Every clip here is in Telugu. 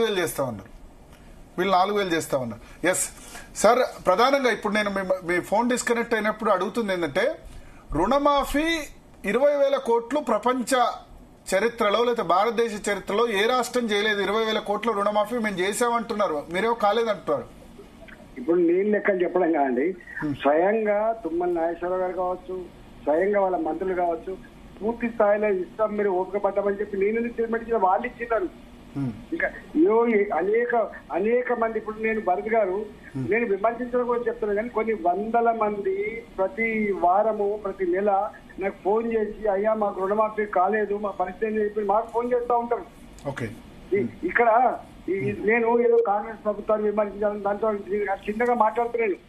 వేలు చేస్తా ఉన్నారు, వీళ్ళు 4,000 చేస్తా ఉన్నారు. ఎస్ సార్, ప్రధానంగా ఇప్పుడు నేను మీ ఫోన్ డిస్కనెక్ట్ అయినప్పుడు అడుగుతుంది ఏంటంటే, రుణమాఫీ 20,000 కోట్లు ప్రపంచ చరిత్రలో లేదా భారతదేశ చరిత్రలో ఏ రాష్ట్రం చేయలేదు. 20,000 కోట్ల రుణమాఫీ మేము చేసామంటున్నారు, మీరేమో కాలేదంటున్నారు. ఇప్పుడు నేను లెక్కలు చెప్పడం కాదండి, స్వయంగా తుమ్మల నాగేశ్వరరావు గారు కావచ్చు, స్వయంగా వాళ్ళ మంత్రులు కావచ్చు, పూర్తి స్థాయిలో ఇస్తాం మీరు ఓపిక పడ్డామని చెప్పి నేను స్టేట్మెంట్ ఇచ్చిన వాళ్ళు ఇచ్చినారు. ఇంకా అనేక మంది, ఇప్పుడు నేను భరత్ గారు నేను విమర్శించడం కూడా చెప్తున్నాను, కానీ కొన్ని వందల మంది ప్రతి వారము ప్రతి నెల నాకు ఫోన్ చేసి అయ్యా మాకు రుణమాఫీ కాలేదు, మా పరిస్థితి చెప్పి మాకు ఫోన్ చేస్తూ ఉంటారు. ఇక్కడ నేను ఏదో కాంగ్రెస్ ప్రభుత్వాన్ని విమర్శించాలని దాంట్లో చిన్నగా మాట్లాడుతున్నాను,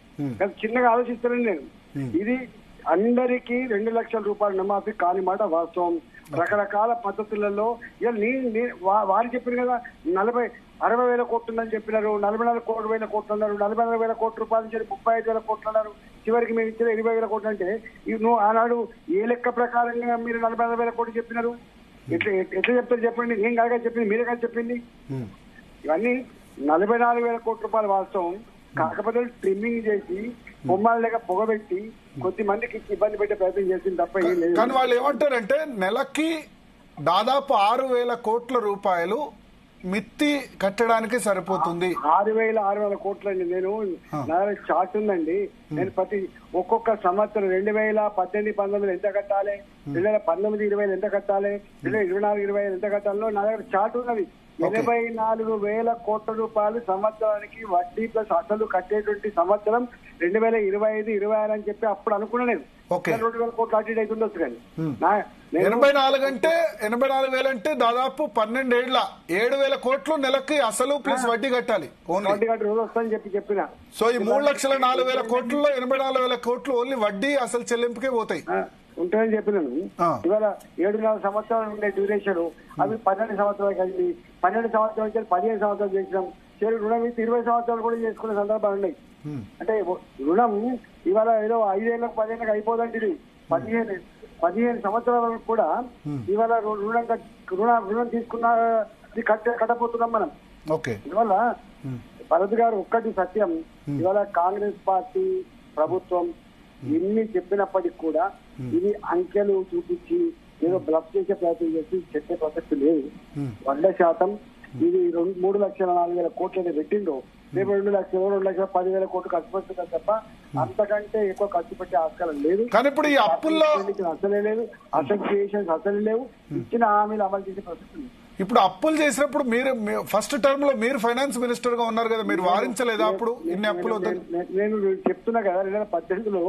చిన్నగా ఆలోచిస్తున్నాను నేను. ఇది అందరికీ 2 లక్షల రూపాయల రుణమాఫీ కాని మాట వాస్తవం. రకరకాల పద్ధతులలో వారు చెప్పిన కదా 60,000 కోట్లు ఉందని చెప్పినారు, 44,000 కోట్లు అన్నారు, 44,000 కోట్ల రూపాయల నుంచి 35,000 కోట్లు అన్నారు, చివరికి మేము ఇచ్చిన 20,000 కోట్లు. అంటే నువ్వు ఆనాడు ఏ లెక్క ప్రకారంగా మీరు 44,000 కోట్లు చెప్పినారు? ఎట్లా చెప్తారు చెప్పండి? ఏం కాగా చెప్పింది, మీరే కాదు చెప్పింది. ఇవన్నీ 44,000 కోట్ల రూపాయలు వాస్తవం. కాకపోతే ట్రిమ్మింగ్ చేసి బొమ్మలు లేక పొగబెట్టి కొద్ది మందికి ఇబ్బంది పెట్టే ప్రయత్నం చేసింది తప్ప ఏం లేదు. కానీ వాళ్ళు ఏమంటారంటే నెలకి దాదాపు 6,000 కోట్ల రూపాయలు మిత్తి కట్టడానికి సరిపోతుంది. 6,000 కోట్లు అండి. నేను నా చార్ట్ ఉందండి. నేను ప్రతి ఒక్కొక్క సంవత్సరం 2018, 19 ఎంత కట్టాలి, 2019, 20 ఎంత కట్టాలి, 2024, 20 ఎంత కట్టాలో నా దగ్గర చార్ట్ ఉన్నది. 84,000 కోట్ల రూపాయలు సంవత్సరానికి వడ్డీ ప్లస్ అసలు కట్టేటువంటి సంవత్సరం 2025, 26 అని చెప్పి అప్పుడు అనుకున్నా నేను. 2,000 కోట్లు అటు ఇటు అవుతుండొచ్చు. కానీ 84,000 అంటే దాదాపు 12 ఏళ్ల 7,000 కోట్లు నెలకి అసలు ప్లస్ వడ్డీ కట్టాలి. వడ్డీ కట్టి రోజు వస్తుందని చెప్పిన. సో ఈ 3,04,000 కోట్లలో 84,000 కోట్లు ఓన్లీ వడ్డీ అసలు చెల్లింపుకే పోతాయి ఉంటాయని చెప్పినాను. ఇవాళ 7,4 సంవత్సరాలు ఉండే డ్యూరేషన్ అవి 12 సంవత్సరాలు కలిపి 12 సంవత్సరాలు నుంచి 15 సంవత్సరాలు చేసినాం. రుణం 20 సంవత్సరాలు కూడా చేసుకునే సందర్భాలు ఉన్నాయి. అంటే రుణం ఇవాళ ఏదో 5 ఏళ్ళకు 10 ఏళ్ళకి అయిపోదండి. ఇది 15 సంవత్సరాల వరకు కూడా ఇవాళ రుణం తీసుకున్న కట్టపోతున్నాం మనం. ఇవాళ భరత్ గారు ఒక్కటి సత్యం, ఇవాళ కాంగ్రెస్ పార్టీ ప్రభుత్వం ఎన్ని చెప్పినప్పటికి కూడా ఇది అంకెలు చూపించి ఏదో బ్లఫ్ చేసే ప్రయత్నం చేసి చెప్పే ప్రసక్తి లేదు. 100% ఇది 3,04,000 కోట్లని పెట్టిండు. రేపు 2 లక్షలు 2,10,000 కోట్లు ఖర్చు పెడుతుంది తప్ప అంతకంటే ఎక్కువ ఖర్చు పెట్టే ఆస్కారం లేదు. కానీ ఇప్పుడు ఈ అప్పుల్లో అసలే లేదు, అసోసియేషన్స్ అసలు లేవు, ఇచ్చిన హామీలు అమలు చేసే ప్రసక్తి లేదు. ఇప్పుడు అప్పులు చేసినప్పుడు మీరు ఫస్ట్ టర్మ్ లో మీరు ఫైనాన్స్ మినిస్టర్ గా ఉన్నారు కదా, మీరు వారించలేదా అప్పుడు ఇన్ని అప్పులు? నేను చెప్తున్నా కదా, 2018లో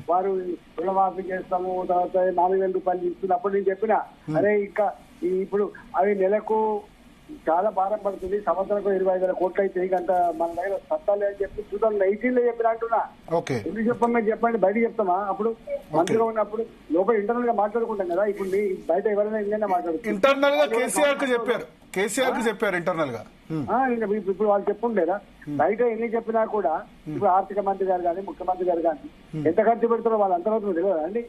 వారు రుణమాఫీ చేస్తాము, తర్వాత 4,000 రూపాయలు ఇస్తున్నప్పుడు నేను చెప్పిన అరే ఇంకా ఇప్పుడు అవి నెలకు చాలా భారం పడుతుంది, సంవత్సరానికి 25,000 కోట్లు అయితే ఇంకంత మన దగ్గర సత్తాలే అని చెప్పి 2018లో చెప్పిన అంటున్నా. ఎందుకు చెప్పండి బయట చెప్తామా? అప్పుడు మంత్రిగా ఉన్నప్పుడు లోపల ఇంటర్నల్ గా మాట్లాడుకుంటాం కదా. ఇప్పుడు బయట ఎవరైనా ఇంకైనా మాట్లాడుతుంది. ఇంటర్నల్ గా కేసీఆర్ కు చెప్పారు ఇంటర్నల్ గా. ఇప్పుడు వాళ్ళు చెప్పుండేదా? బయట ఎన్ని చెప్పినా కూడా ఇప్పుడు ఆర్థిక మంత్రి గారు కానీ ముఖ్యమంత్రి గారు కానీ ఎంత ఖర్చు పెడతారో వాళ్ళు అంతవరకు తెలియదా అండి?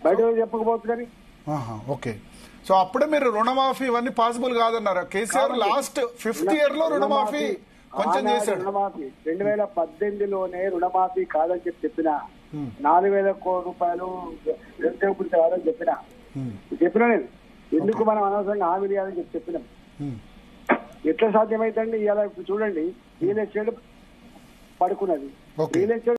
బయట చెప్పకపోవచ్చు. కానీ సో అప్పుడే మీరు రుణమాఫీ ఇవన్నీ పాసిబుల్ కాదన్నారు. కేసీఆర్ లాస్ట్ 5th ఇయర్ లో రుణమాఫీ కొంచెం చేశాడు. రుణమాఫీ 2018లోనే రుణమాఫీ కాదని చెప్పిన 4,000 కోట్ల రూపాయలు కాదని చెప్పిన నేను. ఎందుకు మనం అనవసరంగా హామీ ఇవ్వాలని చెప్పినాం. ఎట్లా సాధ్యమైందండి? ఇలా చూడండి, రియల్ ఎస్టేట్ పడుకున్నది, రియల్ ఎస్టేట్